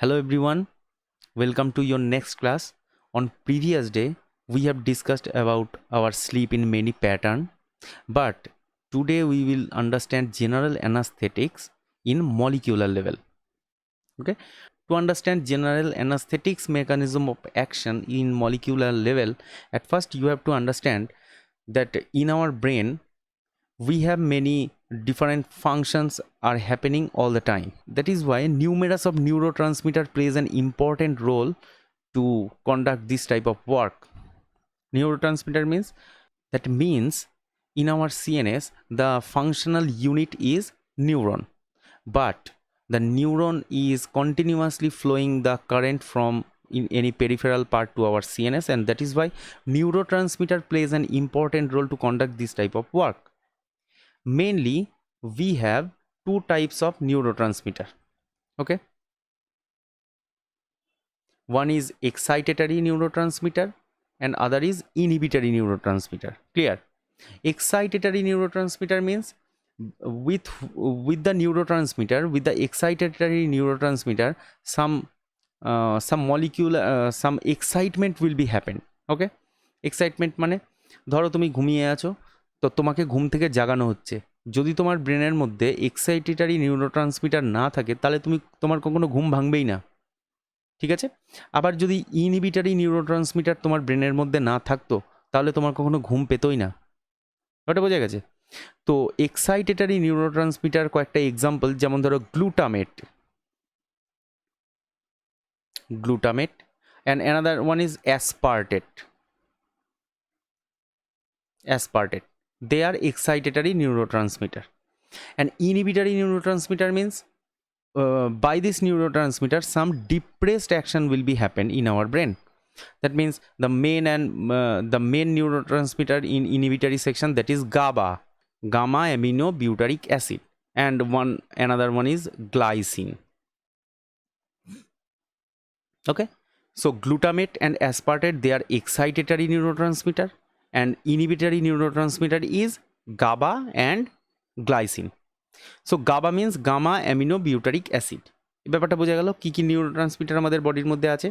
Hello everyone, welcome to your next class. On previous day, we have discussed about our sleep in many pattern, but today we will understand general anesthetics in molecular level. Okay, to understand general anesthetics mechanism of action in molecular level, at first you have to understand that in our brain we have many different functions are happening all the time. That is why numerous of neurotransmitter plays an important role to conduct this type of work. Neurotransmitter means in our CNS the functional unit is neuron, but the neuron is continuously flowing the current from in any peripheral part to our CNS, and that is why neurotransmitter plays an important role to conduct this type of work. Mainly we have two types of neurotransmitter. Okay, one is excitatory neurotransmitter and other is inhibitory neurotransmitter. Clear? Excitatory neurotransmitter means with the neurotransmitter, with the excitatory neurotransmitter, some molecule, some excitement will be happen. Okay, excitement মানে ধরো তুমি ঘুমিয়ে আছো, তো তোমাকে ঘুম থেকে জাগানো হচ্ছে। যদি তোমার ব্রেনের মধ্যে এক্সাইটেটরি নিউরোট্রান্সমিটার না থাকে তাহলে তোমার কখনো ঘুম ভাঙবেই না। ঠিক আছে, আবার যদি ইনহিবিটরি নিউরোট্রান্সমিটার তোমার ব্রেনের মধ্যে না থাকতো তাহলে তোমার কখনো ঘুম পেতোই না। ওটা বোঝা গেছে? তো এক্সাইটেটরি নিউরোট্রান্সমিটার কয়েকটা এক্সাম্পল, যেমন ধরো glutamate and another one is aspartate. They are excitatory neurotransmitter. And inhibitory neurotransmitter means by this neurotransmitter some depressed action will be happen in our brain. That means the main neurotransmitter in inhibitory section, that is GABA, gamma aminobutyric acid, and another one is glycine. Okay, so glutamate and aspartate, they are excitatory neurotransmitter, and inhibitory neurotransmitter is GABA and glycine. So GABA means gamma aminobutyric acid. এই ব্যাপারটা বোঝা গেল কী কী neurotransmitter আমাদের বডির মধ্যে আছে।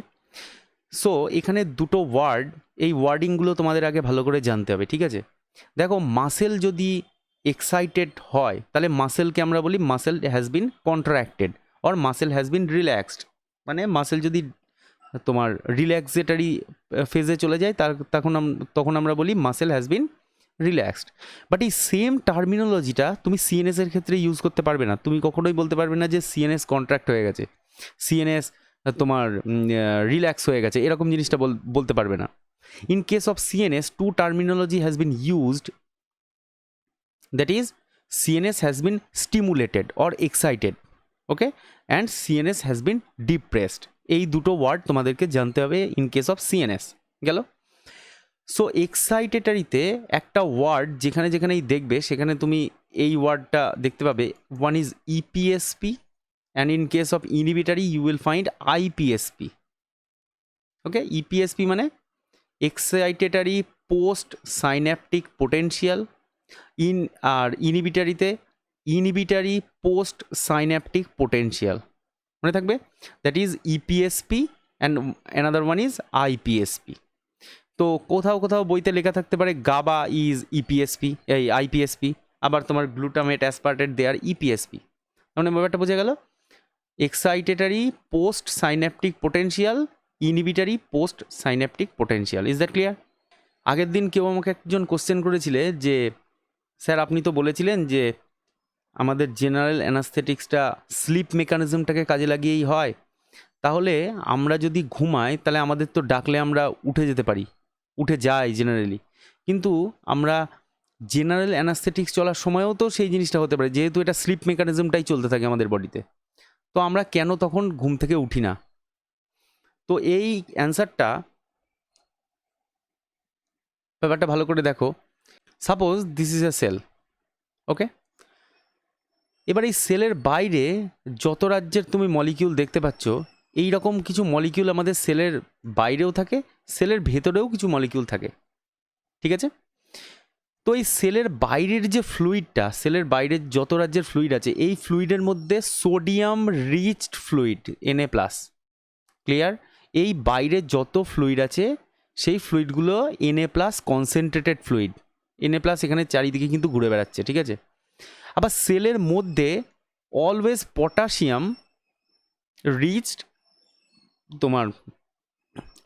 So এখানে দুটো ওয়ার্ড, এই ওয়ার্ডিংগুলো তোমাদের আগে ভালো করে জানতে হবে। ঠিক আছে, দেখো মাসেল যদি এক্সাইটেড হয় তাহলে মাসেলকে আমরা বলি muscle has been contracted or muscle has been relaxed. মানে মাসেল যদি তোমার রিল্যাক্সেটারি ফেজে চলে যায় তখন আমরা বলি muscle has been relaxed. But এই সেম টার্মিনোলজিটা তুমি সিএনএস এর ক্ষেত্রে ইউজ করতে পারবে না। তুমি কখনোই বলতে পারবে না যে সিএনএস কন্ট্রাক্ট হয়ে গেছে, সিএনএস তোমার রিল্যাক্স হয়ে গেছে, এরকম জিনিসটা বলতে পারবে না। In case of CNS two terminology has been used, that is CNS has been stimulated or excited, okay, and CNS has been depressed. এই দুটো ওয়ার্ড তোমাদেরকে জানতে হবে ইন কেস অফ সিএনএস। গেল? সো এক্সাইটেটারিতে একটা ওয়ার্ড যেখানে যেখানেই দেখবে সেখানে তুমি এই ওয়ার্ডটা দেখতে পাবে। One is EPSP and in case of inhibitory you will find IPSP. Okay, EPSP মানে এক্সাইটেটারি পোস্ট সাইন্যাপটিক পোটেনশিয়াল, আর ইনহিবিটরিতে ইনহিবিটরি পোস্ট সাইন্যাপটিক পোটেনশিয়াল। মনে থাকবে, that is EPSP and another one is IPSP. তো কোথাও কোথাও বইতে লেখা থাকতে পারে গাবা ইজ ইপিএসপি, এই আইপিএসপি, আবার তোমার গ্লুটামেট অ্যাসপার্টেট দেয়ার ইপিএসপি। মানে ব্যাপারটা বোঝা গেল? Excitatory post synaptic potential, inhibitory post synaptic potential. Is that clear? আগের দিন কেউ আমাকে একজন কোশ্চেন করেছিলে যে স্যার আপনি তো বলেছিলেন যে আমাদের জেনারেল অ্যানাস্থেটিক্সটা স্লিপ মেকানিজমটাকে কাজে লাগিয়েই হয়, তাহলে আমরা যদি ঘুমাই তাহলে আমাদের তো ডাকলে আমরা উঠে যেতে পারি, উঠে যাই জেনারেলি, কিন্তু আমরা জেনারেল অ্যানাস্থেটিক্স চলার সময়ও তো সেই জিনিসটা হতে পারে, যেহেতু এটা স্লিপ মেকানিজমটাই চলতে থাকে আমাদের বডিতে, তো আমরা কেন তখন ঘুম থেকে উঠি না? তো এই অ্যান্সারটা, ব্যাপারটা ভালো করে দেখো। Suppose this is a cell, okay, এবার এই সেলের বাইরে যত রাজ্যের তুমি মলিকিউল দেখতে পাচ্ছ, এই রকম কিছু মলিকিউল আমাদের সেলের বাইরেও থাকে, সেলের ভেতরেও কিছু মলিকিউল থাকে। ঠিক আছে, তো এই সেলের বাইরের যে ফ্লুইডটা, সেলের বাইরের যত রাজ্যের ফ্লুইড আছে, এই ফ্লুইডের মধ্যে sodium reached fluid Na+, clear? এই বাইরে যত ফ্লুইড আছে সেই ফ্লুইডগুলো Na+ কনসেন্ট্রেটেড ফ্লুইড। Na+ এখানে চারিদিকে কিন্তু ঘুরে বেড়াচ্ছে, ঠিক আছে? আবার সেলের মধ্যে অলওয়েজ পটাশিয়াম রিচড, তোমার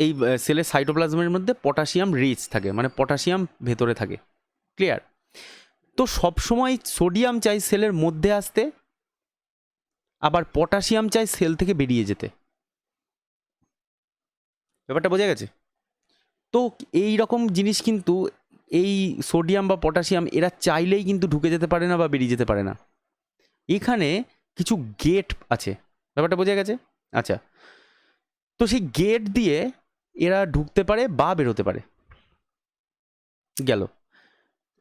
এই সেলের সাইটোপ্লাজমের মধ্যে পটাশিয়াম রিচ থাকে, মানে পটাশিয়াম ভেতরে থাকে, ক্লিয়ার? তো সবসময় সোডিয়াম চাই সেলের মধ্যে আসতে, আবার পটাশিয়াম চাই সেল থেকে বেরিয়ে যেতে। ব্যাপারটা বোঝা গেছে? তো এই রকম জিনিস কিন্তু এই সোডিয়াম বা পটাশিয়াম এরা চাইলেই কিন্তু ঢুকে যেতে পারে না বা বেরিয়ে যেতে পারে না। এখানে কিছু গেট আছে, ব্যাপারটা বোঝা গেছে? আচ্ছা, তো সেই গেট দিয়ে এরা ঢুকতে পারে বা বেরোতে পারে, গেল।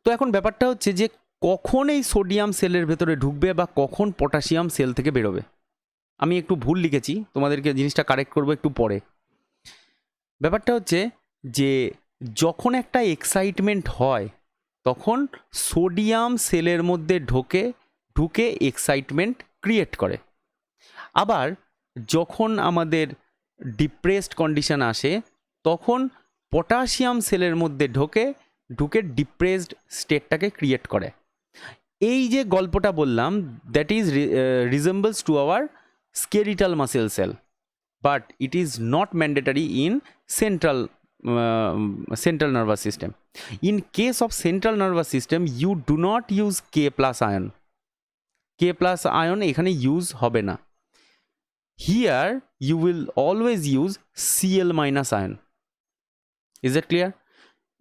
তো এখন ব্যাপারটা হচ্ছে যে কখন এই সোডিয়াম সেলের ভেতরে ঢুকবে বা কখন পটাশিয়াম সেল থেকে বেরোবে। আমি একটু ভুল লিখেছি, তোমাদেরকে জিনিসটা কারেক্ট করবো একটু পরে। ব্যাপারটা হচ্ছে যে যখন একটা এক্সাইটমেন্ট হয় তখন সোডিয়াম সেলের মধ্যে ঢুকে এক্সাইটমেন্ট ক্রিয়েট করে। আবার যখন আমাদের ডিপ্রেসড কন্ডিশন আসে তখন পটাশিয়াম সেলের মধ্যে ঢুকে ডিপ্রেসড স্টেটটাকে ক্রিয়েট করে। এই যে গল্পটা বললাম, that is resembles to our skeletal muscle sell, but it is not mandatory in central nervous system. In case of central nervous system, you do not use K+ ion. K+ ion এখানে use হবে না। Here you will always use Cl- ion. Is that clear?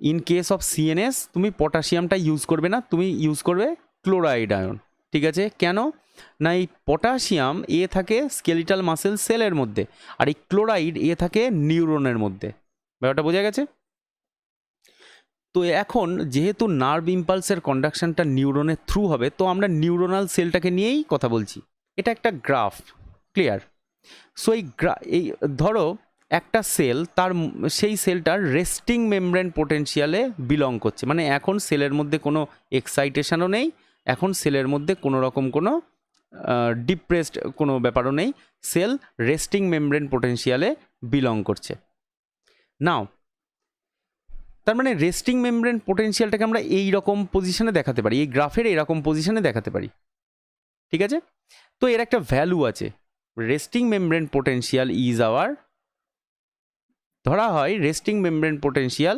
In case of CNS তুমি পটাশিয়ামটা use করবে না, তুমি use করবে chloride ion, ঠিক আছে? কেন না, এই পটাশিয়াম থাকে স্কেলিটাল মাসেল সেলের মধ্যে, আর এই ক্লোরাইড থাকে নিউরনের মধ্যে। ব্যাপারটা বোঝা গেছে? তো এখন যেহেতু নার্ভ ইম্পালসের কন্ডাকশনটা নিউরনের থ্রু হবে, তো আমরা নিউরোনাল সেলটাকে নিয়েই কথা বলছি। এটা একটা গ্রাফ, ক্লিয়ার? সো এই ধরো একটা সেল, সেই সেলটার রেস্টিং মেমব্রেন পোটেনশিয়ালে বিলং করছে, মানে এখন সেলের মধ্যে কোনো এক্সাইটেশনও নেই, এখন সেলের মধ্যে কোনো রকম কোনো ডিপ্রেসড কোনো ব্যাপারও নেই, সেল রেস্টিং মেমব্রেন পোটেনশিয়ালে বিলং করছে। নাও তার মানে রেস্টিং মেমব্রেন পোটেনশিয়ালটাকে আমরা এই রকম পজিশনে দেখাতে পারি, এই গ্রাফের এরকম পজিশনে দেখাতে পারি, ঠিক আছে? তো এর একটা ভ্যালু আছে, resting membrane potential is our, ধরা হয় resting membrane potential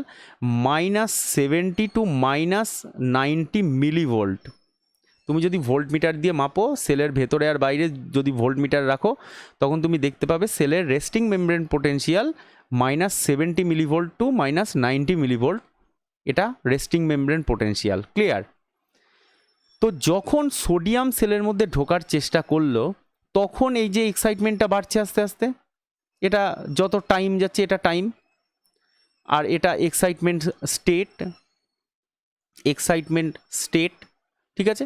-70 to -90 millivolt. তুমি যদি ভোল্ট মিটার দিয়ে মাপো সেলের ভেতরে আর বাইরে যদি ভোল্ট মিটার রাখো, তখন তুমি দেখতে পাবে সেলের resting membrane potential -70 millivolt to -90 millivolt, এটা রেস্টিং মেমব্রেন পোটেনশিয়াল, ক্লিয়ার? তো যখন সোডিয়াম সেলের মধ্যে ঢোকার চেষ্টা করলো তখন এই যে এক্সাইটমেন্টটা বাড়ছে আস্তে আস্তে, এটা যত টাইম যাচ্ছে এটা টাইম, আর এটা এক্সাইটমেন্ট স্টেট, ঠিক আছে?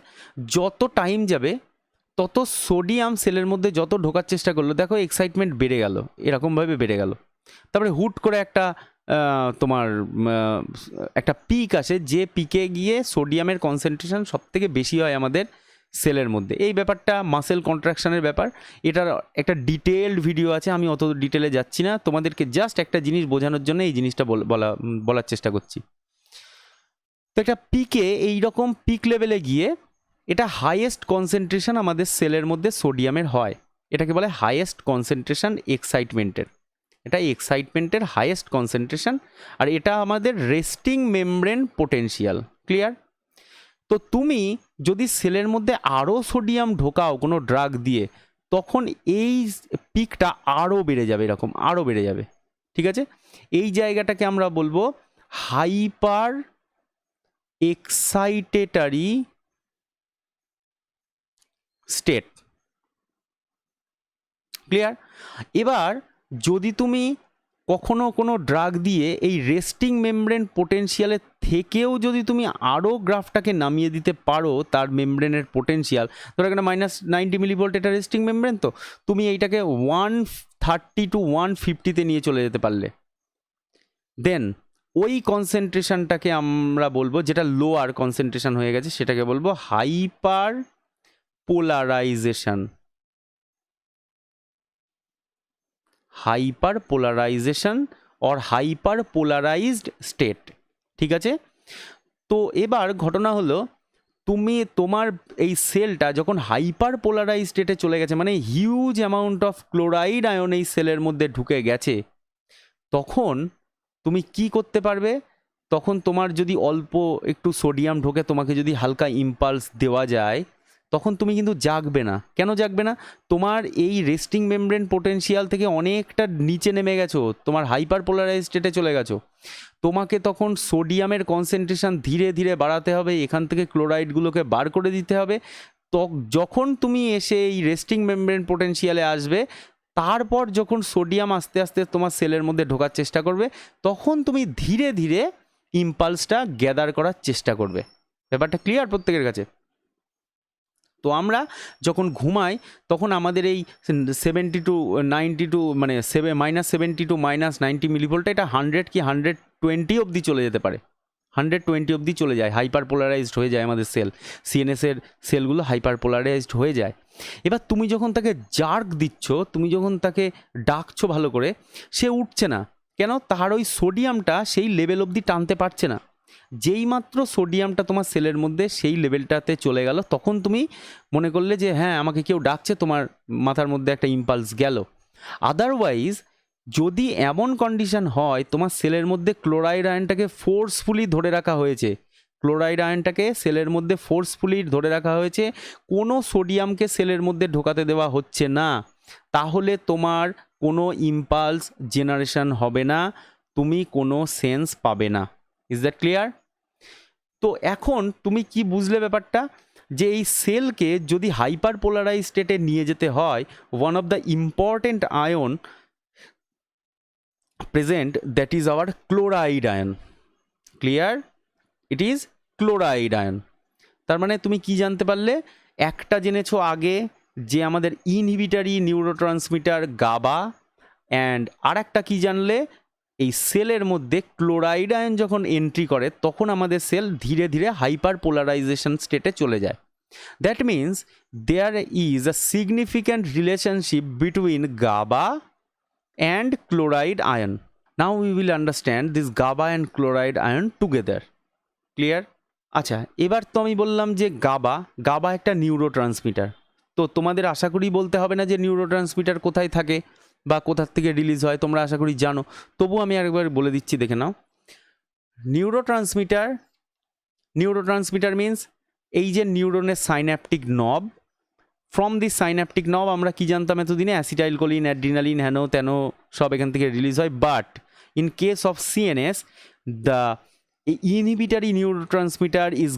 যত টাইম যাবে তত সোডিয়াম সেলের মধ্যে যত ঢোকার চেষ্টা করলো, দেখো এক্সাইটমেন্ট বেড়ে গেল, এরকমভাবে বেড়ে গেল। তারপরে হুট করে তোমার একটা পিক আসে, যে পিকে গিয়ে সোডিয়ামের কনসেন্ট্রেশন সব থেকে বেশি হয় আমাদের সেলের মধ্যে। এই ব্যাপারটা মাসেল কন্ট্রাকশনের ব্যাপার, এটার একটা ডিটেলড ভিডিও আছে, আমি অত ডিটেলে যাচ্ছি না, তোমাদেরকে জাস্ট একটা জিনিস বোঝানোর জন্য এই জিনিসটা বলার চেষ্টা করছি। তো একটা পিকে এইরকম পিক লেভেলে গিয়ে এটা হাইয়েস্ট কনসেন্ট্রেশন আমাদের সেলের মধ্যে সোডিয়ামের হয়, এটাকে বলে হাইয়েস্ট কনসেন্ট্রেশন এক্সাইটমেন্টের, এটা এক্সাইটমেন্টের হাইয়েস্ট কনসেন্ট্রেশন, আর এটা আমাদের রেস্টিং মেমব্রেন পোটেনশিয়াল, ক্লিয়ার? তো তুমি যদি সেলের মধ্যে আরও সোডিয়াম ঢোকাও কোনো ড্রাগ দিয়ে, তখন এই পিকটা আরও বেড়ে যাবে, এরকম আরও বেড়ে যাবে, ঠিক আছে? এই জায়গাটাকে আমরা বলবো হাইপার এক্সাইটেটরি স্টেট, ক্লিয়ার? এবার যদি তুমি কখনো কোনো ড্রাগ দিয়ে এই রেস্টিং মেমব্রেন পোটেনশিয়ালের থেকেও যদি তুমি আরও গ্রাফটাকে নামিয়ে দিতে পারো, তার মেমব্রেনের পোটেনশিয়াল ধরো এখানে -90 মিলিভোল্ট, এটা রেস্টিং মেমব্রেন, তো তুমি এইটাকে 130 to 150-তে নিয়ে চলে যেতে পারলে, দেন ওই কনসেন্ট্রেশনটাকে আমরা বলবো, যেটা লোয়ার কনসেন্ট্রেশন হয়ে গেছে সেটাকে বলবো hyper polarisation. Hyper polarisation or hyper polarised state. ঠিক আছে, তো এবার ঘটনা হলো তোমার এই সেলটা যখন হাইপার পোলারাইজ স্টেটে চলে গেছে, মানে huge amount of chloride ion এই সেলের মধ্যে ঢুকে গেছে, তখন তুমি কি করতে পারবে? তখন তোমার যদি অল্প একটু সোডিয়াম ঢোকে, তোমাকে যদি হালকা ইম্পালস দেওয়া যায়, তখন তুমি কিন্তু জাগবে না। কেন জাগবে না? তোমার এই রেস্টিং মেমব্রেন পোটেনশিয়াল থেকে অনেকটা নিচে নেমে গেছো, তোমার হাইপার পোলারাইজ স্টেটে চলে গেছো। তোমাকে তখন সোডিয়ামের কনসেন্ট্রেশন ধীরে ধীরে বাড়াতে হবে, এখান থেকে ক্লোরাইডগুলোকে বার করে দিতে হবে। তো যখন তুমি এসে এই রেস্টিং মেমব্রেন পোটেনশিয়ালে আসবে, তারপর যখন সোডিয়াম আস্তে আস্তে তোমার সেলের মধ্যে ঢোকার চেষ্টা করবে, তখন তুমি ধীরে ধীরে ইম্পালসটা গ্যাদার করার চেষ্টা করবে। ব্যাপারটা ক্লিয়ার প্রত্যেকের কাছে? তো আমরা যখন ঘুমাই তখন আমাদের এই 70 to 92 মানে -70 to -90 মিলিভোল্ট, এটা 100 কি 120 অবধি চলে যেতে পারে, 120 অবধি চলে যায়, হাইপার পোলারাইজড হয়ে যায় আমাদের সেল, সিএনএসের সেলগুলো হাইপার পোলারাইজড হয়ে যায়। এবার তুমি যখন তাকে জার্ক দিচ্ছ, তুমি যখন তাকে ডাকছো ভালো করে, সে উঠছে না। কেন? তার ওই সোডিয়ামটা সেই লেভেল অবধি টানতে পারছে না। যেই মাত্র সোডিয়ামটা তোমার সেলের মধ্যে সেই লেভেলটাতে চলে গেল, তখন তুমি মনে করলে যে হ্যাঁ আমাকে কেউ ডাকছে, তোমার মাথার মধ্যে একটা ইম্পালস গেল। আদারওয়াইজ যদি এমন কন্ডিশন হয় তোমার সেলের মধ্যে ক্লোরাইড আয়নটাকে ফোর্সফুলি ধরে রাখা হয়েছে, ক্লোরাইড আয়নটাকে সেলের মধ্যে ফোর্সফুলি ধরে রাখা হয়েছে, কোনো সোডিয়ামকে সেলের মধ্যে ঢোকাতে দেওয়া হচ্ছে না, তাহলে তোমার কোনো ইম্পালস জেনারেশন হবে না, তুমি কোনো সেন্স পাবে না। Is that clear? তো এখন তুমি কি বুঝলে ব্যাপারটা? যে এই সেলকে যদি হাইপার পোলারাইজ স্টেটে নিয়ে যেতে হয়, one of the important ion present, that is our chloride ion. Clear? It is chloride ion. তার মানে তুমি কি জানতে পারলে? একটা জেনেছো আগে যে আমাদের ইনহিবিটারি নিউরোট্রান্সমিটার গাবা, অ্যান্ড আর একটা কী জানলে? এই সেলের মধ্যে ক্লোরাইড আয়ন যখন এন্ট্রি করে তখন আমাদের সেল ধীরে ধীরে হাইপার পোলারাইজেশন স্টেটে চলে যায়। That means there is a significant relationship between GABA and chloride ion. Now we will understand this GABA and chloride ion together. Clear? আচ্ছা, এবার তো আমি বললাম যে গাবা একটা নিউরো ট্রান্সমিটার। তো তোমাদের আশা করি বলতে হবে না যে নিউরো ট্রান্সমিটার কোথায় থাকে বা কোথার থেকে রিলিজ হয়, তোমরা আশা করি জানো। তবু আমি আরেকবার বলে দিচ্ছি, দেখে নাও। নিউরো ট্রান্সমিটার মিন্স এই যে নিউরনের সাইন্যাপটিক নব, ফ্রম দিস সাইন্যাপটিক নব আমরা কি জানতাম এতদিনে? অ্যাসিটাইল কোলিন, অ্যাড্রিনালিন, হ্যানো ত্যানো সব এখান থেকে রিলিজ হয়। But in case of CNS, the inhibitory neurotransmitter is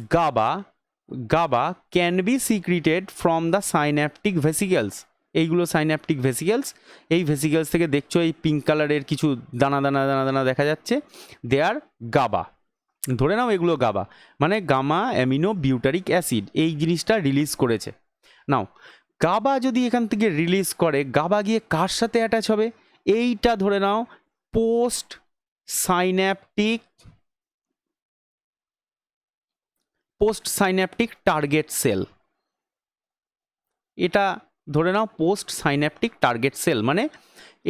GABA can be secreted from the synaptic vesicles. এইগুলো সাইন্যাপটিক ভেসিকেলস, এই ভেসিকেলস থেকে দেখছো এই পিঙ্ক কালারের কিছু দানা দানা দানা দানা দেখা যাচ্ছে, দে আর গাবা। ধরে নাও এগুলো গাবা, মানে গামা অ্যামিনো বিউটারিক অ্যাসিড, এই জিনিসটা রিলিজ করেছে। নাও গাবা যদি এখান থেকে রিলিজ করে, গাবা গিয়ে কার সাথে অ্যাটাচ হবে? এইটা ধরে নাও পোস্ট সাইন্যাপটিক টার্গেট সেল। এটা ধরে নাও পোস্ট সাইন্যাপটিক টার্গেট সেল, মানে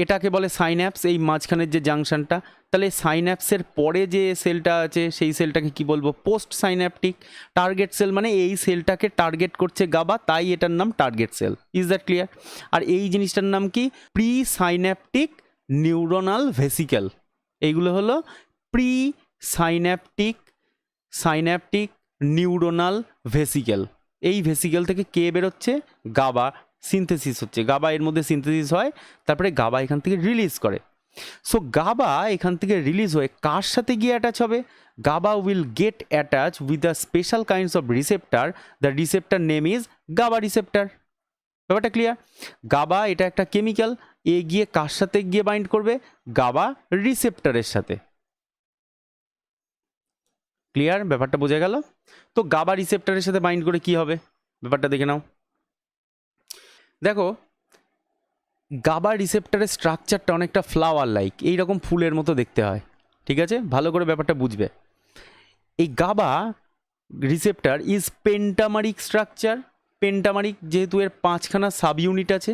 এটাকে বলে সাইন্যাপস, এই মাঝখানের যে জাংশনটা। তাহলে সাইন্যাপসের পরে যে সেলটা আছে সেই সেলটাকে কি বলবো? Post synaptic target cell. মানে এই সেলটাকে টার্গেট করছে গাবা, তাই এটার নাম target cell. Is that clear? আর এই জিনিসটার নাম কি? Pre synaptic neuronal vesicle. এইগুলো হলো প্রি সাইন্যাপটিক নিউরোনাল ভেসিকেল। এই ভেসিকেল থেকে কে বেরোচ্ছে? গাবা সিনথেসিস হচ্ছে, গাবা এর মধ্যে সিনথেসিস হয়, তারপরে গাবা এখান থেকে রিলিজ করে। সো গাবা এখান থেকে রিলিজ হয়ে কার সাথে গিয়ে অ্যাটাচ হবে? GABA will get attach with the special kinds of receptor, the receptor name is GABA receptor. ব্যাপারটা ক্লিয়ার? গাবা এটা একটা কেমিক্যাল, এ গিয়ে কার সাথে গিয়ে বাইন্ড করবে? গাবা রিসেপ্টারের সাথে। ক্লিয়ার? ব্যাপারটা বোঝা গেল? তো গাবা রিসেপ্টারের সাথে বাইন্ড করে কি হবে ব্যাপারটা দেখে নাও। দেখো গাবা রিসেপ্টারের স্ট্রাকচারটা অনেকটা ফ্লাওয়ার লাইক, এইরকম ফুলের মতো দেখতে হয়। ঠিক আছে, ভালো করে ব্যাপারটা বুঝবে। এই গাবা রিসেপ্টার ইজ পেন্টামারিক স্ট্রাকচার। পেন্টামারিক যেহেতু এর 5খানা সাব ইউনিট আছে,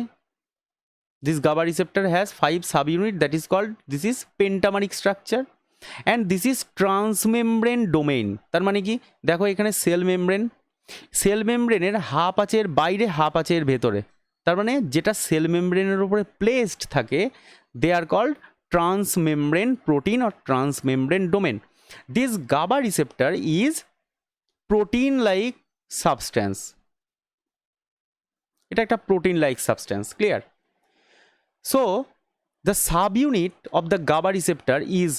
This GABA receptor has 5 subunit, that is called, this is pentameric structure, and this is transmembrane domain. তার মানে কি, দেখো এখানে সেল মেমব্রেন, সেল মেমব্রেনের হাফ আছে এর বাইরে, হাফ আছে এর ভেতরে, তার মানে যেটা সেল মেমব্রেনের উপরে প্লেসড থাকে, they are called transmembrane protein or transmembrane domain. This GABA receptor is protein like substance. এটা একটা protein like substance, clear? So the subunit of the GABA receptor is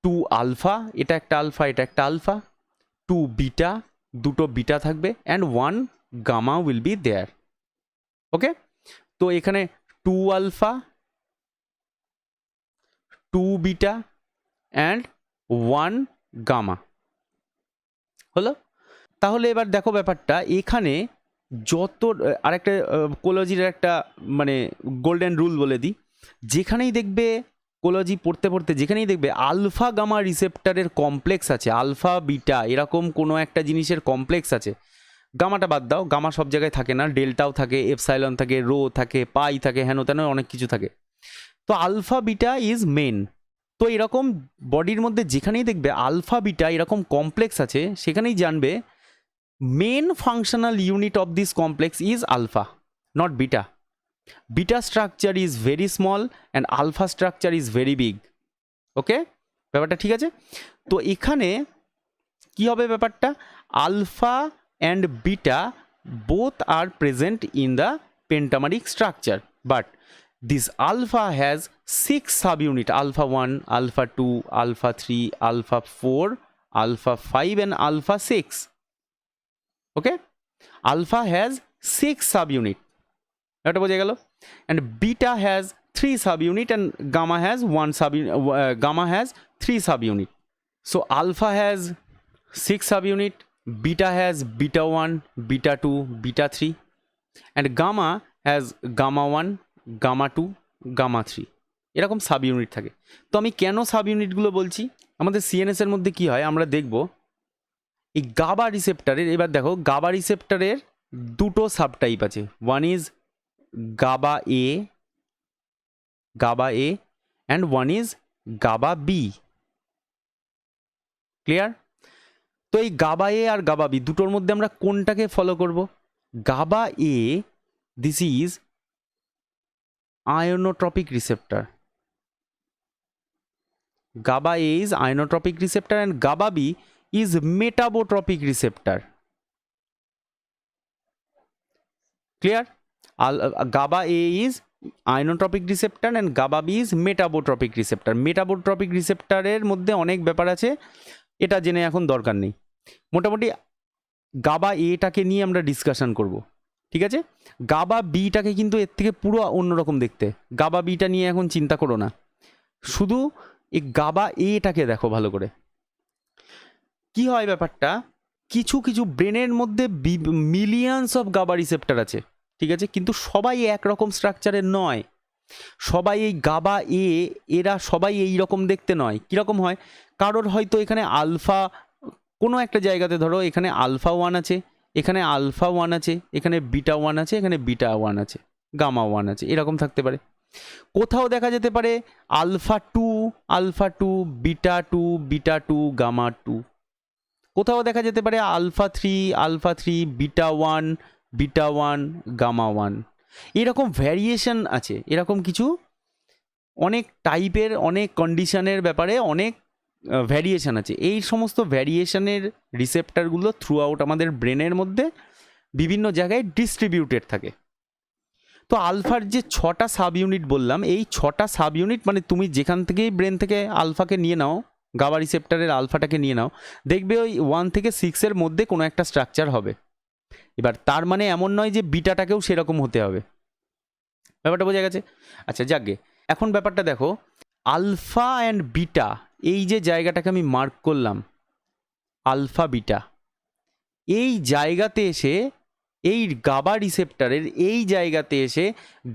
2 alpha, এটা একটা alpha, এটা একটা alpha, 2 beta, দুটো beta থাকবে, and 1 gamma will be there. ওকে, তো এখানে 2 alpha, 2 beta and 1 gamma হলো। তাহলে এবার দেখো ব্যাপারটা, এখানে যত আরেকটা কোলজির একটা মানে গোল্ডেন রুল বলে দিই, যেখানেই দেখবে কোলজি পড়তে পড়তে যেখানেই দেখবে আলফা গামা রিসেপ্টারের কমপ্লেক্স আছে, আলফা বিটা এরকম কোনো একটা জিনিসের কমপ্লেক্স আছে, গামাটা বাদ দাও, গামা সব জায়গায় থাকে না, ডেল্টাও থাকে, এপসাইলন থাকে, রো থাকে, পাই থাকে, হেন তেন অনেক কিছু থাকে, তো আলফা বিটা ইজ মেন। তো এরকম বডির মধ্যে যেখানেই দেখবে আলফা বিটা এরকম কমপ্লেক্স আছে, সেখানেই জানবে main functional unit of this complex is alpha, not beta. Beta structure is very small and alpha structure is very big. Okay, ব্যাপারটা ঠিক আছে? তো এখানে কি হবে ব্যাপারটা, alpha and beta both are present in the pentameric structure, but this alpha has 6 subunit, alpha 1, alpha 2, alpha 3, alpha 4, alpha 5 and alpha 6. Okay, alpha has 6 subunit, এটা বোঝা গেল, and beta has 3 subunit and gamma has 1 subunit, gamma has 3 subunit. So alpha has 6 subunit, beta has beta 1, beta 2, beta 3 and gamma has gamma 1, gamma 2, gamma 3 এরকম sub unit থাকে। তো আমি কেন sub ইউনিটগুলো বলছি, আমাদের সিএনএস এর মধ্যে কি হয় আমরা দেখব, এই গাবা রিসেপ্টারের, এবার দেখো গাবা রিসেপ্টারের দুটো সাব টাইপ আছে, one is GABA A, GABA A and one is GABA B, clear? তো এই গাবা এ আর গাবা বি দুটোর মধ্যে আমরা কোনটাকে ফলো করব? GABA A, this is ionotropic receptor. GABA A is ionotropic receptor and GABA B is metabotropic receptor. Clear? GABA A is ionotropic receptor and GABA B is metabotropic receptor. Metabotropic receptor এর মধ্যে অনেক ব্যাপার আছে, এটা জেনে এখন দরকার নেই। মোটামুটি GABA A টাকে নিয়ে আমরা ডিসকাশন করব, ঠিক আছে? গাবা বিটাকে কিন্তু এর থেকে পুরো অন্যরকম দেখতে, গাবা বিটা নিয়ে এখন চিন্তা করো না, শুধু এই গাবা এটাকে দেখো ভালো করে। কি হয় ব্যাপারটা, কিছু কিছু ব্রেনের মধ্যে মিলিয়নস অফ গাবা রিসেপ্টার আছে, ঠিক আছে, কিন্তু সবাই একরকম স্ট্রাকচারের নয়, সবাই এই গাবা এ এরা সবাই এই রকম দেখতে নয়। কীরকম হয়, কারোর হয়তো এখানে আলফা কোনো একটা জায়গাতে, ধরো এখানে আলফা 1 আছে, এখানে আলফা 1 আছে, এখানে বিটা 1 আছে, এখানে বিটা 1 আছে, গামা 1 আছে, এরকম থাকতে পারে। কোথাও দেখা যেতে পারে আলফা 2, বিটা 2, বিটা 2, গামা 2। কোথাও দেখা যেতে পারে আলফা 3, বিটা 1, বিটা 1, গামা 1। এরকম ভ্যারিয়েশন আছে, এরকম কিছু অনেক টাইপের, অনেক কন্ডিশনের ব্যাপারে অনেক ভ্যারিয়েশন আছে। এই সমস্ত ভ্যারিয়েশনের রিসেপ্টারগুলো থ্রু আউট আমাদের ব্রেনের মধ্যে বিভিন্ন জায়গায় ডিস্ট্রিবিউটেড থাকে। তো আলফার যে 6টা সাব ইউনিট বললাম, এই 6টা সাব ইউনিট মানে তুমি যেখান থেকেই ব্রেন থেকে আলফাকে নিয়ে নাও, গাবা রিসেপ্টারের আলফাটাকে নিয়ে নাও, দেখবে ওই 1 থেকে 6 মধ্যে কোনো একটা স্ট্রাকচার হবে। এবার তার মানে এমন নয় যে বিটাটাকেও সেরকম হতে হবে, ব্যাপারটা বোঝা গেছে? আচ্ছা যাকগে, এখন ব্যাপারটা দেখো, আলফা অ্যান্ড বিটা, এই যে জায়গাটাকে আমি মার্ক করলাম আলফা বিটা, এই জায়গাতে এসে এই গাবা রিসেপ্টারের এই জায়গাতে এসে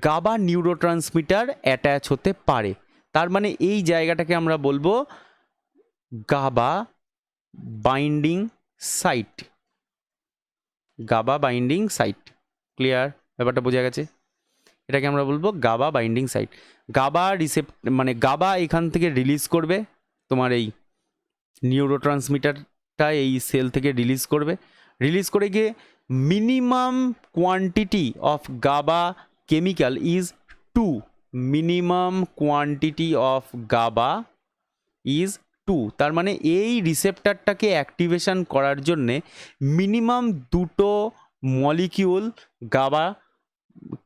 গাবা নিউরোট্রান্সমিটার অ্যাটাচ হতে পারে। তার মানে এই জায়গাটাকে আমরা বলবো GABA binding site, GABA binding site. Clear? ব্যাপারটা বোঝা গেছে? এটাকে আমরা বলবো গাবা বাইন্ডিং সাইট। গাবা মানে গাবা এখান থেকে রিলিজ করবে, তোমার এই নিউরোট্রান্সমিটারটা এই সেল থেকে রিলিজ করে গিয়ে minimum quantity of GABA chemical is 2, minimum quantity of GABA is 2। তার মানে এই রিসেপ্টারটাকে অ্যাক্টিভেশন করার জন্যে মিনিমাম 2টো মলিকিউল গাবা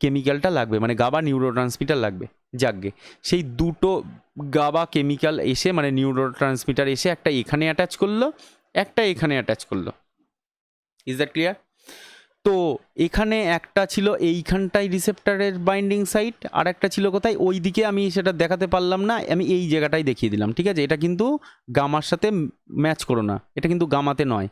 কেমিক্যালটা লাগবে, মানে গাবা নিউরোট্রান্সমিটার লাগবে। যাকগে সেই 2টো গাবা কেমিক্যাল এসে, মানে নিউরোট্রান্সমিটার এসে একটা এখানে অ্যাটাচ করলো, একটা এখানে অ্যাটাচ করলো। Is that clear? তো এখানে একটা ছিল এইখানটায় রিসেপ্টারের বাইন্ডিং সাইট, আর একটা ছিল কোথায় ওই দিকে, আমি সেটা দেখাতে পারলাম না, আমি এই জায়গাটাই দেখিয়ে দিলাম। ঠিক আছে, এটা কিন্তু গামার সাথে ম্যাচ করো না, এটা কিন্তু গামাতে নয়,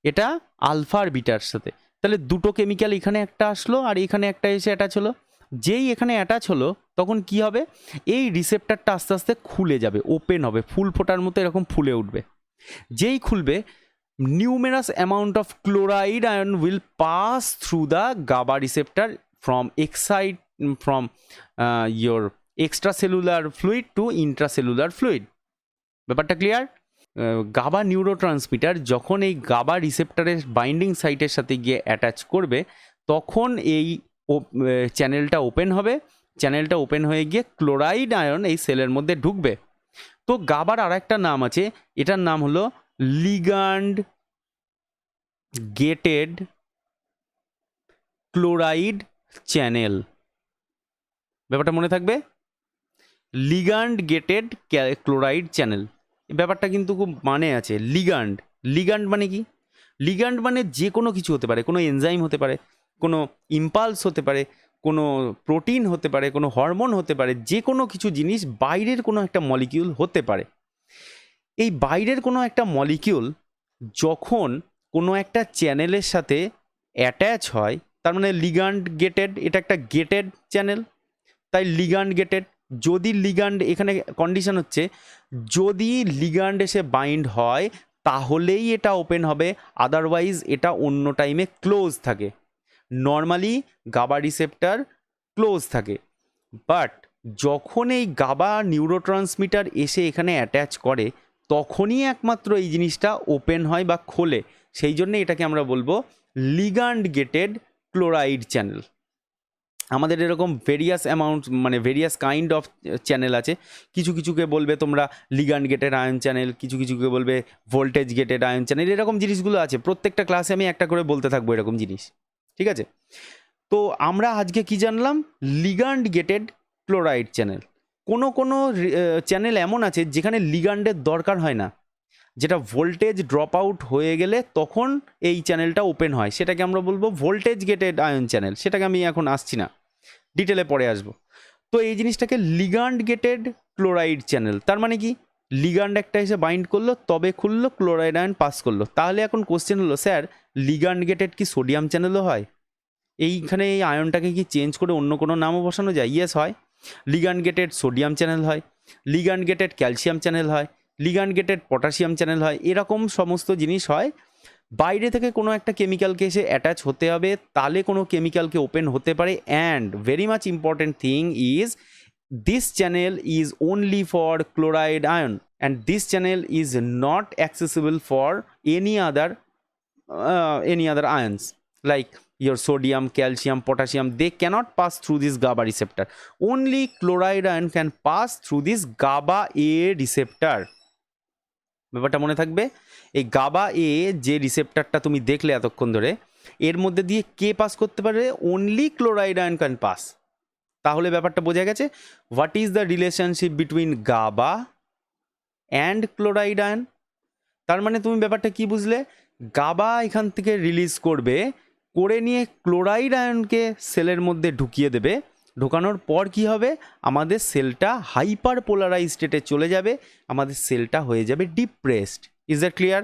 এটা আলফা আর বিটার সাথে। তাহলে 2টো কেমিক্যাল এখানে একটা আসলো আর এখানে একটা এসে অ্যাটাচ হলো। যেই এখানে অ্যাটাচ হলো তখন কি হবে, এই রিসেপ্টারটা আস্তে আস্তে খুলে যাবে, ওপেন হবে, ফুল ফোটার মতো এরকম ফুলে উঠবে। যেই খুলবে, numerous amount of chloride ion will pass through the GABA receptor from your extracellular fluid to intracellular fluid. ব্যাপারটা ক্লিয়ার? গাবা নিউরোট্রান্সমিটার যখন এই গাবা রিসেপ্টরের বাইন্ডিং সাইটের সাথে গিয়ে অ্যাটাচ করবে, তখন এই চ্যানেলটা ওপেন হবে, চ্যানেলটা ওপেন হয়ে গিয়ে ক্লোরাইড আয়ন এই সেলের মধ্যে ঢুকবে। তো গাবার আর একটা নাম আছে, এটার নাম হলো লিগ্যান্ড গেটেড ক্লোরাইড চ্যানেল। ব্যাপারটা মনে থাকবে, লিগ্যান্ড গেটেড ক্লোরাইড চ্যানেল। ব্যাপারটা কিন্তু খুব মানে আছে। লিগ্যান্ড মানে কি? লিগ্যান্ড মানে যে কোনো কিছু হতে পারে, কোনো এনজাইম হতে পারে, কোনো ইম্পালস হতে পারে, কোনো প্রোটিন হতে পারে, কোনো হরমোন হতে পারে, যে কোনো কিছু জিনিস বাইরের কোনো একটা মলিকিউল হতে পারে। এই বাইরের কোনো একটা মলিকিউল যখন কোনো একটা চ্যানেলের সাথে অ্যাটাচ হয়, তার মানে লিগ্যান্ড গেটেড, এটা একটা গেটেড চ্যানেল, তাই লিগ্যান্ড গেটেড। যদি লিগ্যান্ড, এখানে কন্ডিশন হচ্ছে যদি লিগ্যান্ড এসে বাইন্ড হয় তাহলেই এটা ওপেন হবে, আদারওয়াইজ এটা অন্য টাইমে ক্লোজ থাকে। নর্মালি গাবা রিসেপ্টার ক্লোজ থাকে, বাট যখন এই গাবা নিউরোট্রান্সমিটার এসে এখানে অ্যাটাচ করে তখনই একমাত্র এই জিনিসটা ওপেন হয় বা খোলে। সেই জন্য এটাকে আমরা বলবো লিগ্যান্ড গেটেড ক্লোরাইড চ্যানেল। আমাদের এরকম ভেরিয়াস কাইন্ড অফ চ্যানেল আছে। কিছু কিছুকে বলবে তোমরা লিগ্যান্ড গেটেড আয়ন চ্যানেল, কিছু কিছুকে বলবে ভোল্টেজ গেটেড আয়ন চ্যানেল, এরকম জিনিসগুলো আছে। প্রত্যেকটা ক্লাসে আমি একটা করে বলতে থাকবো এরকম জিনিস, ঠিক আছে? তো আমরা আজকে কি জানলাম? Ligand gated chloride channel. কোনো চ্যানেল এমন আছে যেখানে লিগ্যান্ডের দরকার হয় না, যেটা ভোল্টেজ ড্রপ আউট হয়ে গেলে তখন এই চ্যানেলটা ওপেন হয়, সেটাকে আমরা বলবো ভোল্টেজ গেটেড আয়ন চ্যানেল। সেটাকে আমি এখন আসছি না, ডিটেলে পরে আসবো। তো এই জিনিসটাকে লিগ্যান্ড গেটেড ক্লোরাইড চ্যানেল। তার মানে কি, লিগ্যান্ড একটা এসে বাইন্ড করলো, তবে খুললো, ক্লোরাইড আয়ন পাস করলো। তাহলে এখন কোশ্চেন হলো, স্যার লিগ্যান্ড গেটেড কি সোডিয়াম চ্যানেলও হয়? এইখানে এই আয়নটাকে কি চেঞ্জ করে অন্য কোনো নামও বসানো যায়? ইয়েস হয়। লিগ্যান্ড গেটেড সোডিয়াম চ্যানেল হয়, লিগ্যান্ড গেটেড ক্যালসিয়াম চ্যানেল হয়, লিগ্যান্ড গেটেড পটাশিয়াম চ্যানেল হয়, এরকম সমস্ত জিনিস হয়। বাইরে থেকে কোনো একটা কেমিক্যালকে এসে অ্যাটাচ হতে হবে, তাহলে কোনো কেমিক্যালকে ওপেন হতে পারে। And very much important thing is this channel is only for chloride ion, and this channel is not accessible for any other ions like your sodium, calcium, potassium. They cannot pass through this GABA receptor. Only chloride ion can pass through this GABA A receptor. ব্যাপারটা মনে থাকবে। এই গাবা এ যে রিসেপ্টারটা তুমি দেখলে এতক্ষণ ধরে, এর মধ্যে দিয়ে কে পাস করতে পারে? Only chloride ion can pass. তাহলে ব্যাপারটা বোঝা গেছে। What is the relationship between GABA and chloride ion? তার মানে তুমি ব্যাপারটা কি বুঝলে? গাবা এখান থেকে রিলিজ করবে, করে নিয়ে ক্লোরাইড আয়নকে সেলের মধ্যে ঢুকিয়ে দেবে। ঢোকানোর পর কি হবে? আমাদের সেলটা হাইপার পোলারাইজ স্টেটে চলে যাবে, আমাদের সেলটা হয়ে যাবে ডিপ্রেসড। Is that clear?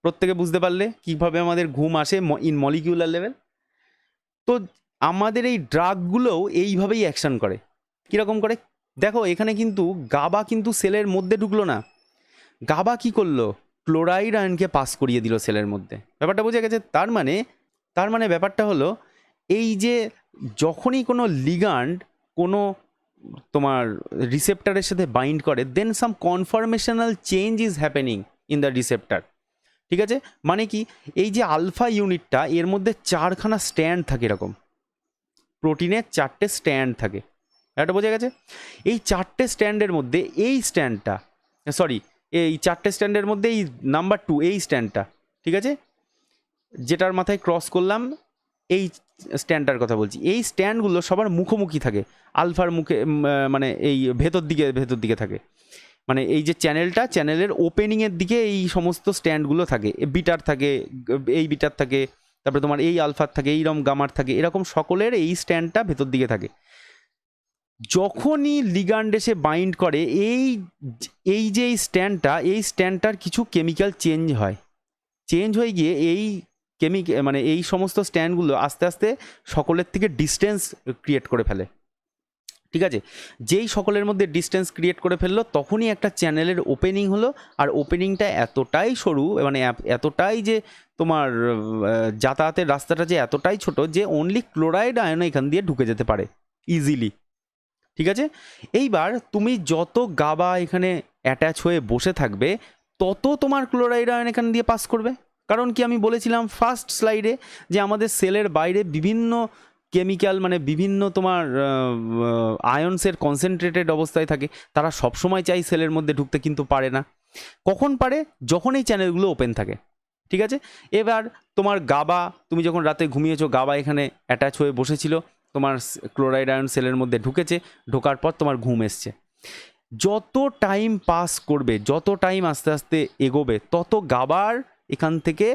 প্রত্যেকে বুঝতে পারলে কীভাবে আমাদের ঘুম আসে ইন মলিকিউলার লেভেল? তো আমাদের এই ড্রাগগুলোও এইভাবেই অ্যাকশন করে। কীরকম করে দেখো, এখানে কিন্তু গাবা কিন্তু সেলের মধ্যে ঢুকলো না, গাবা কি করলো? ক্লোরাইড আয়নকে পাস করিয়ে দিল সেলের মধ্যে। ব্যাপারটা বোঝা গেছে? তার মানে ব্যাপারটা হলো, এই যে যখনই কোনো লিগ্যান্ড কোনো তোমার রিসেপ্টারের সাথে বাইন্ড করে, then some conformational change is happening in the receptor. ঠিক আছে, মানে কি, এই যে আলফা ইউনিটটা এর মধ্যে 4খানা স্ট্যান্ড থাকে, এরকম প্রোটিনের 4টে স্ট্যান্ড থাকে, এটা বোঝা গেছে? এই 4টে স্ট্যান্ডের মধ্যে এই স্ট্যান্ডটা, সরি, এই 4টে স্ট্যান্ডের মধ্যে এই নাম্বার 2 এই স্ট্যান্ডটা, ঠিক আছে, যেটার মাথায় ক্রস করলাম এই স্ট্যান্ডটার কথা বলছি, এই স্ট্যান্ডগুলো সবার মুখোমুখি থাকে, আলফার মুখে মানে এই ভেতর দিকে থাকে, মানে এই যে চ্যানেলের ওপেনিংয়ের দিকে এই সমস্ত স্ট্যান্ডগুলো থাকে, বিটার থাকে, এই বিটার থাকে, তারপরে তোমার এই আলফার থাকে, এইরকম গামার থাকে, এরকম সকলের এই স্ট্যান্ডটা ভেতর দিকে থাকে। যখনই লিগ্যান্ড এসে বাইন্ড করে এই যে এই স্ট্যান্ডটার কিছু কেমিক্যাল চেঞ্জ হয়ে গিয়ে এই মানে এই সমস্ত স্ট্যান্ডগুলো আস্তে আস্তে সকলের থেকে ডিস্টেন্স ক্রিয়েট করে ফেলে। ঠিক আছে, যেই সকলের মধ্যে ডিস্টেন্স ক্রিয়েট করে ফেললো তখনই একটা চ্যানেলের ওপেনিং হলো, আর ওপেনিংটা এতটাই সরু, মানে এতটাই যে তোমার যাতায়াতের রাস্তাটা যে এতটাই ছোট যে অনলি ক্লোরাইড আয়ন এখান দিয়ে ঢুকে যেতে পারে ইজিলি। ঠিক আছে, এইবার তুমি যত গাবা এখানে অ্যাটাচ হয়ে বসে থাকবে তত তোমার ক্লোরাইড আয়ন এখান দিয়ে পাস করবে। কারণ কি, আমি বলেছিলাম ফার্স্ট স্লাইডে যে আমাদের সেলের বাইরে বিভিন্ন কেমিক্যাল, মানে বিভিন্ন তোমার আয়নসের কনসেন্ট্রেটেড অবস্থায় থাকে, তারা সবসময় চাই সেলের মধ্যে ঢুকতে, কিন্তু পারে না। কখন পারে? যখন এই চ্যানেলগুলো ওপেন থাকে। ঠিক আছে, এবার তোমার গাবা, তুমি যখন রাতে ঘুমিয়েছো, গাবা এখানে অ্যাটাচ হয়ে বসেছিল, তোমার ক্লোরাইড আয়ন সেলের মধ্যে ঢুকেছে, ঢোকার পর তোমার ঘুম এসছে। যত টাইম পাস করবে, যত টাইম আস্তে আস্তে এগোবে, তত গাবার এখান থেকে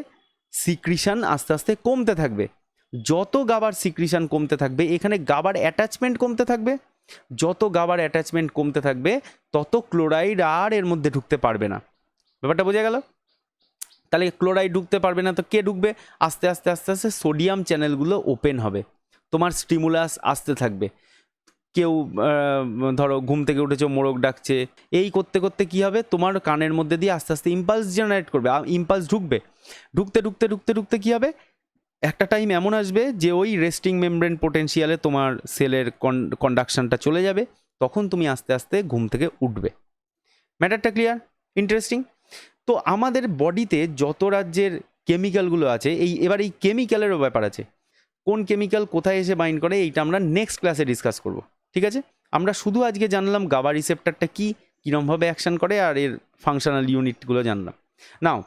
সিক্রিশন আস্তে আস্তে কমতে থাকবে। যত গাবার সিক্রিশন কমতে থাকবে, এখানে গাবার অ্যাটাচমেন্ট কমতে থাকবে, যত গাবার অ্যাটাচমেন্ট কমতে থাকবে তত ক্লোরাইড আর এর মধ্যে ঢুকতে পারবে না। ব্যাপারটা বোঝা গেল? তাহলে ক্লোরাইড ঢুকতে পারবে না তো কে ঢুকবে? আস্তে আস্তে আস্তে আস্তে সোডিয়াম চ্যানেলগুলো ওপেন হবে, তোমার স্টিমুলাস আসতে থাকবে। কেউ ধরো ঘুম থেকে উঠেছো, মোরগ ডাকছে, এই করতে করতে কী হবে, তোমার কানের মধ্যে দিয়ে আস্তে আস্তে ইম্পালস জেনারেট করবে, ইম্পালস ঢুকবে, ঢুকতে ঢুকতে ঢুকতে ঢুকতে কী হবে, একটা টাইম এমন আসবে যে ওই রেস্টিং মেমব্রেন পোটেনশিয়ালে তোমার সেলের কন্ডাকশনটা চলে যাবে, তখন তুমি আস্তে আস্তে ঘুম থেকে উঠবে। ম্যাটারটা ক্লিয়ার? ইন্টারেস্টিং। তো আমাদের বডিতে যত রাজ্যের কেমিক্যালগুলো আছে, এবার এই কেমিক্যালেরও ব্যাপার আছে, কোন কেমিক্যাল কোথায় এসে বাইন্ড করে, এইটা আমরা নেক্সট ক্লাসে ডিসকাস করব। ঠিক আছে, আমরা শুধু আজকে জানলাম গাবা রিসেপ্টরটা কী, কীরমভাবে অ্যাকশন করে, আর এর ফাংশনাল ইউনিটগুলো জানলাম। নাও,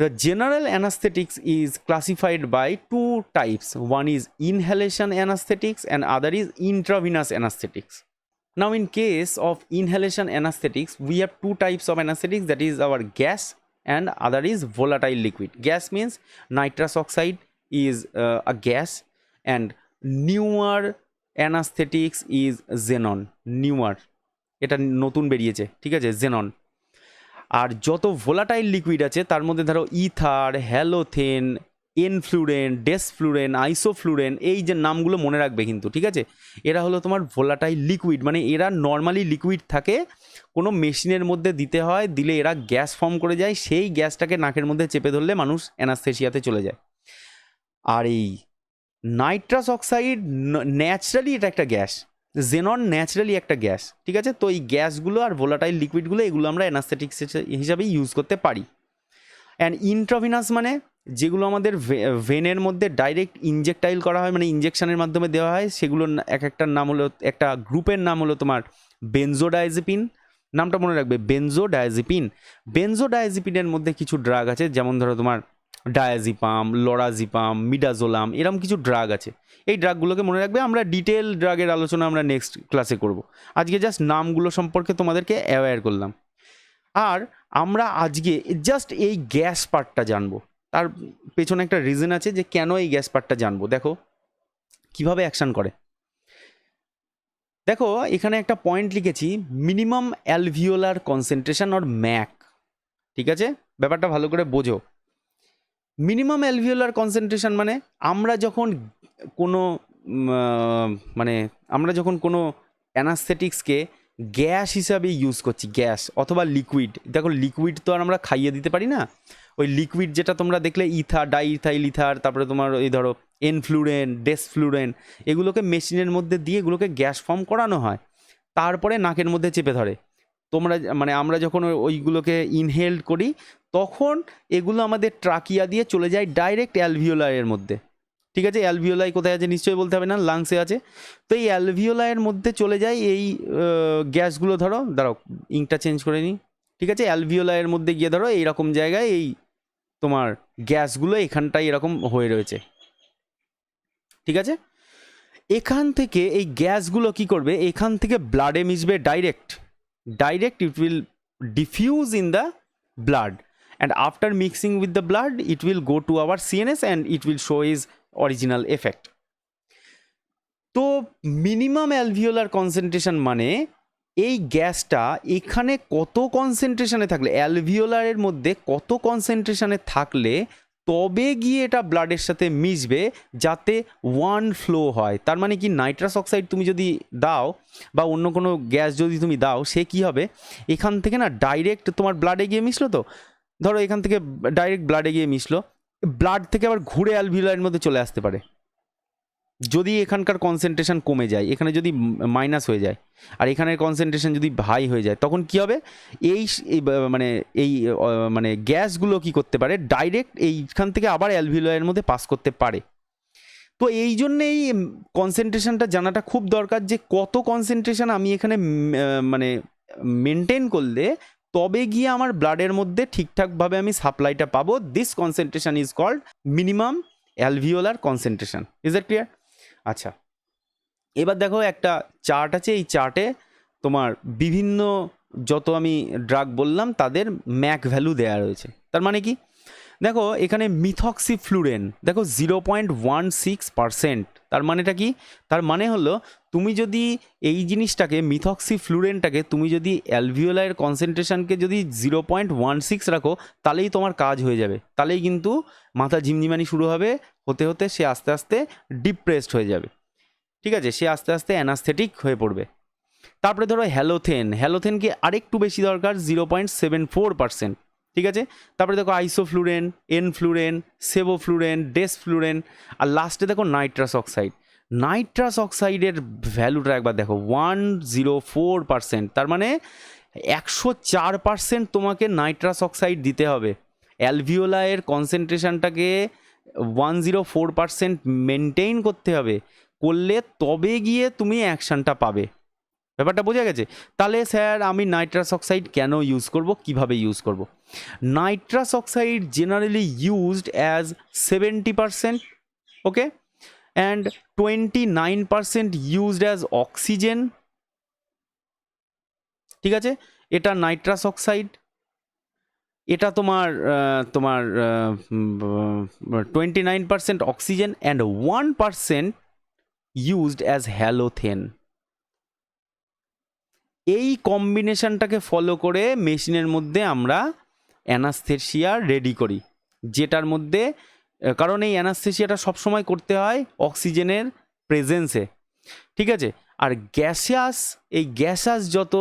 the general anesthetics is classified by two types. One is inhalation anesthetics and other is intravenous anesthetics. Now, in case of inhalation anesthetics, we have two types of anesthetics, that is our gas and other is volatile liquid. Gas means nitrous oxide is a gas, and newer anesthetics is xenon. Newer, এটা নতুন বেরিয়েছে, ঠিক আছে, xenon। আর যত volatile liquid আছে তার মধ্যে ধরো ইথার, হ্যালোথেন, এনফ্লুরেন, ডেসফ্লুরেন, আইসোফ্লুরেন, এই যে নামগুলো মনে রাখবে কিন্তু, ঠিক আছে, এরা হলো তোমার ভোলাটাইল লিকুইড, মানে এরা নর্মালি লিকুইড থাকে, কোনো মেশিনের মধ্যে দিতে হয়, দিলে এরা গ্যাস ফর্ম করে যায়, সেই গ্যাসটাকে নাকের মধ্যে চেপে ধরলে মানুষ অ্যানাস্থেসিয়াতে চলে যায়। আর এই নাইট্রাস অক্সাইড ন্যাচারালি এটা একটা গ্যাস, জেনন ন্যাচারালি একটা গ্যাস, ঠিক আছে। তো এই গ্যাসগুলো আর ভোলাটাইল লিকুইডগুলো এগুলো আমরা অ্যানাস্থেটিক্স হিসাবেই ইউজ করতে পারি। অ্যান্ড ইন্ট্রাভিনাস মানে যেগুলো আমাদের ভেনের মধ্যে ডাইরেক্ট ইনজেক্টাইল করা হয়, মানে ইনজেকশনের মাধ্যমে দেওয়া হয়, সেগুলোর এক একটার নাম হলো, একটা গ্রুপের নাম হলো তোমার বেনজোডায়াজিপিন, নামটা মনে রাখবে, বেনজোডায়াজিপিন। বেনজোডায়াজিপিনের মধ্যে কিছু ড্রাগ আছে, যেমন ধরো তোমার ডায়াজিপাম, লরাজিপাম, মিডাজোলাম, এরকম কিছু ড্রাগ আছে। এই ড্রাগগুলোকে মনে রাখবে, আমরা ডিটেল ড্রাগের আলোচনা আমরা নেক্সট ক্লাসে করব। আজকে জাস্ট নামগুলো সম্পর্কে তোমাদেরকে অ্যাওয়্যার করলাম। আর আমরা আজকে জাস্ট এই গ্যাস পার্টটা জানবো, তার পেছনে একটা রিজন আছে যে কেন এই গ্যাস পার্টটা জানবো। দেখো কিভাবে অ্যাকশন করে। দেখো এখানে একটা পয়েন্ট লিখেছি, minimum alveolar concentration or Mac, ঠিক আছে, ব্যাপারটা ভালো করে বোঝো। মিনিমাম অ্যালভিওলার কনসেন্ট্রেশন মানে আমরা যখন কোনো অ্যানাস্থেটিক্সকে গ্যাস হিসাবে ইউজ করছি, গ্যাস অথবা লিকুইড। দেখো লিকুইড তো আর আমরা খাইয়ে দিতে পারি না, ওই লিকুইড যেটা তোমরা দেখলে ইথার, ডাইইথাইল ইথার, তারপরে তোমার ওই ধরো এনফ্লুরেন, ডেসফ্লুরেন, এগুলোকে মেশিনের মধ্যে দিয়ে এগুলোকে গ্যাস ফর্ম করানো হয়, তারপরে নাকের মধ্যে চেপে ধরে। তোমরা মানে আমরা যখন ওইগুলোকে ইনহেল করি তখন এগুলো আমাদের ট্রাকিয়া দিয়ে চলে যায় ডাইরেক্ট অ্যালভিওলাইয়ের মধ্যে। ঠিক আছে, অ্যালভিওলাই কোথায় আছে নিশ্চয়ই বলতে হবে না, লাংসে আছে। তো এই অ্যালভিওলাইয়ের মধ্যে চলে যায় এই গ্যাসগুলো। দাঁড়াও ইঙ্কটা চেঞ্জ করে নিই। ঠিক আছে, অ্যালভিওলাইয়ের মধ্যে গিয়ে ধরো এইরকম জায়গায় এই তোমার গ্যাসগুলো এখানটায় এরকম হয়ে রয়েছে। ঠিক আছে, এখান থেকে এই গ্যাসগুলো কি করবে, এখান থেকে ব্লাডে মিশবে direct it will diffuse in the blood, and after mixing with the blood it will go to our CNS and it will show its original effect. তো মিনিমাম অ্যালভিওলার কনসেন্ট্রেশন মানে এই গ্যাসটা এখানে কত কনসেন্ট্রেশনে থাকলে, অ্যালভিওলারের মধ্যে কত কনসেন্ট্রেশনে থাকলে তবে গিয়ে এটা ব্লাডের সাথে মিশবে যাতে ওয়ান ফ্লো হয়। তার মানে কি, নাইট্রাস অক্সাইড তুমি যদি দাও বা অন্য কোনো গ্যাস যদি তুমি দাও, সে কি হবে, এখান থেকে না ডাইরেক্ট তোমার ব্লাডে গিয়ে মিশলো। তো ধরো এখান থেকে ডাইরেক্ট ব্লাডে গিয়ে মিশলো, ব্লাড থেকে আবার ঘুরে অ্যালভিওলারের মধ্যে চলে আসতে পারে যদি এখানকার কনসেন্ট্রেশন কমে যায়, এখানে যদি মাইনাস হয়ে যায় আর এখানের কনসেন্ট্রেশন যদি হাই হয়ে যায়, তখন কি হবে, মানে গ্যাসগুলো কি করতে পারে, ডাইরেক্ট এইখান থেকে আবার অ্যালভিওলারের মধ্যে পাস করতে পারে। তো এই জন্য এই কনসেন্ট্রেশনটা জানাটা খুব দরকার, যে কত কনসেন্ট্রেশন আমি এখানে মানে মেনটেন করলে তবে গিয়ে আমার ব্লাডের মধ্যে ঠিকঠাকভাবে আমি সাপ্লাইটা পাবো। This concentration is called minimum alveolar concentration. Is that clear? আচ্ছা, এবার দেখো একটা চার্ট আছে, এই চার্টে তোমার বিভিন্ন যত আমি ড্রাগ বললাম তাদের ম্যাক ভ্যালু দেওয়া রয়েছে। তার মানে কি, দেখো এখানে মিথক্সিফ্লুরেন দেখো 0.16%। তার মানেটা কি, তার মানে হলো তুমি যদি এই জিনিসটাকে মিথক্সিফ্লুরেনটাকে তুমি যদি অ্যালভিওলাইয়ের কনসেন্ট্রেশনকে যদি 0.16 রাখো, তাহলেই তোমার কাজ হয়ে যাবে। তাহলেই কিন্তু মাথা ঝিমঝিমানি শুরু হবে, হতে হতে সে আস্তে আস্তে ডিপ্রেসড হয়ে যাবে। ঠিক আছে, সে আস্তে আস্তে অ্যানাস্থেটিক হয়ে পড়বে। তারপরে ধরো হ্যালোথেনকে আরেকটু বেশি দরকার, 0.74%। ঠিক আছে, তারপরে দেখো আইসোফ্লুরেন, এনফ্লুরেন, সেভোফ্লুরেন, ডেসফ্লুরেন, আর লাস্টে দেখো নাইট্রাস অক্সাইডের ভ্যালুটা একবার দেখো 104%। তার মানে 104% তোমাকে নাইট্রাস অক্সাইড দিতে হবে। অ্যালভিওলাইয়ের কনসেন্ট্রেশনটাকে 104% মেনটেইন করতে হবে, করলে তবে গিয়ে তুমি অ্যাকশানটা পাবে। ব্যাপারটা বোঝা গেছে? তাহলে স্যার আমি নাইট্রাস অক্সাইড কেন ইউজ করব, কিভাবে ইউজ করব? Nitrous oxide generally used as 70%, okay, and 29% used as oxygen. ঠিক আছে, এটা নাইট্রাস অক্সাইড, এটা তোমার 29% oxygen and 1% used as halothane. এই কম্বিনেশনটাকে ফলো করে মেশিনের মধ্যে আমরা অ্যানাস্থেসিয়া রেডি করি, যেটার মধ্যে, কারণ এই অ্যানাস্থেসিয়াটা সবসময় করতে হয় অক্সিজেনের প্রেজেন্সে। ঠিক আছে, আর গ্যাসাস যত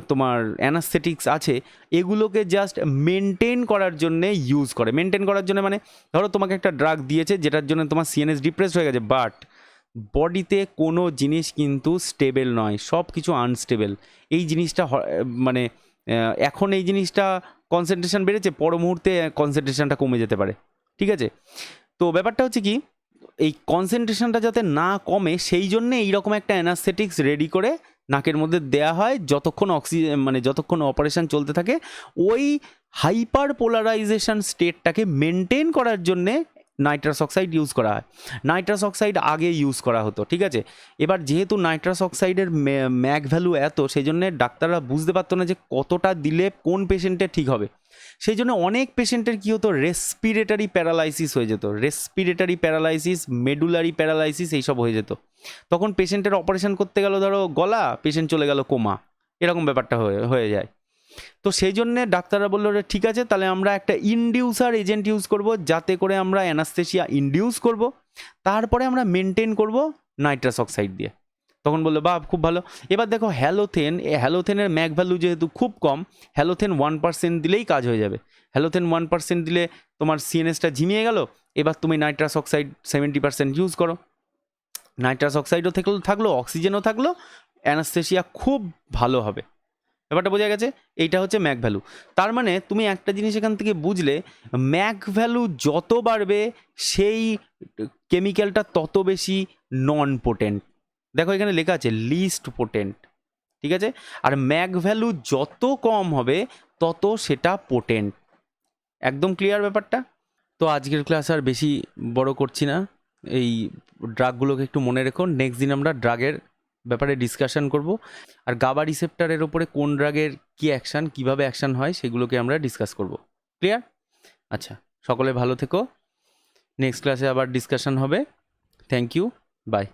তোমার অ্যানাস্থেটিক্স আছে এগুলোকে জাস্ট মেনটেন করার জন্যে ইউজ করে। মেনটেন করার জন্য মানে ধরো তোমাকে একটা ড্রাগ দিয়েছে যেটার জন্য তোমার সিএনএস ডিপ্রেসড হয়ে গেছে, বাট বডিতে কোনো জিনিস কিন্তু স্টেবল নয়, সব কিছু আনস্টেবল। এই জিনিসটা মানে এখন এই জিনিসটা কনসেন্ট্রেশন বেড়েছে, পর মুহূর্তে কনসেন্ট্রেশনটা কমে যেতে পারে। ঠিক আছে, তো ব্যাপারটা হচ্ছে কি, এই কনসেন্ট্রেশনটা যাতে না কমে সেই জন্যে এইরকম একটা অ্যানাস্থেটিক্স রেডি করে নাকের মধ্যে দেয়া হয় যতক্ষণ যতক্ষণ অপারেশন চলতে থাকে। ওই হাইপার পোলারাইজেশন স্টেটটাকে মেনটেন করার জন্যে নাইট্রাস অক্সাইড ইউজ করা হয়। নাইট্রাস অক্সাইড আগে ইউজ করা হতো। ঠিক আছে, এবার যেহেতু নাইট্রাস অক্সাইডের ম্যাক ভ্যালু এত, সেই জন্যে ডাক্তাররা বুঝতে পারতো না যে কতটা দিলে কোন পেশেন্টের ঠিক হবে। সেই জন্য অনেক পেশেন্টের কী হতো, রেসপিরেটারি প্যারালাইসিস হয়ে যেত, মেডুলারি প্যারালাইসিস এইসব হয়ে যেত। তখন পেশেন্টের অপারেশন করতে গেল ধরো গলা, পেশেন্ট চলে গেল কোমা, এরকম ব্যাপারটা হয়ে যায়। তো সেই জন্যে ডাক্তাররা বললো ঠিক আছে, তাহলে আমরা একটা ইনডিউসার এজেন্ট ইউজ করব, যাতে করে আমরা অ্যানাস্থেসিয়া ইনডিউস করব, তারপরে আমরা মেনটেন করব নাইট্রাস অক্সাইড দিয়ে। তখন বললো বা খুব ভালো। এবার দেখো হ্যালোথেন, হ্যালোথেনের ম্যাক ভ্যালু যেহেতু খুব কম, হ্যালোথেন 1% দিলেই কাজ হয়ে যাবে। হ্যালোথেন 1% দিলে তোমার সিএনএসটা ঝিমিয়ে গেল। এবার তুমি নাইট্রাস অক্সাইড 70% ইউজ করো, নাইট্রাস অক্সাইডও থাকলো, অক্সিজেনও থাকলো, অ্যানাস্থেসিয়া খুব ভালো হবে। ব্যাপারটা বোঝা গেছে? এইটা হচ্ছে ম্যাক ভ্যালু। তার মানে তুমি একটা জিনিস এখান থেকে বুঝলে, ম্যাক ভ্যালু যত বাড়বে সেই কেমিক্যালটা তত বেশি নন পোটেন্ট। দেখো এখানে লেখা আছে লিস্ট পোটেন্ট, ঠিক আছে? আর ম্যাক ভ্যালু যত কম হবে তত সেটা পোটেন্ট। একদম ক্লিয়ার ব্যাপারটা? তো আজকের ক্লাস আর বেশি বড় করছি না, এই ড্রাগগুলোকে একটু মনে রেখো। নেক্সট দিন আমরা ড্রাগের ব্যাপারে ডিসকাশন করব, আর গাবা রিসেপ্টারের ওপরে কোন ড্রাগের কী অ্যাকশান, কীভাবে অ্যাকশান হয় সেগুলোকে আমরা ডিসকাস করব। ক্লিয়ার? আচ্ছা, সকলে ভালো থেকো, নেক্সট ক্লাসে আবার ডিসকাশন হবে। Thank you, by.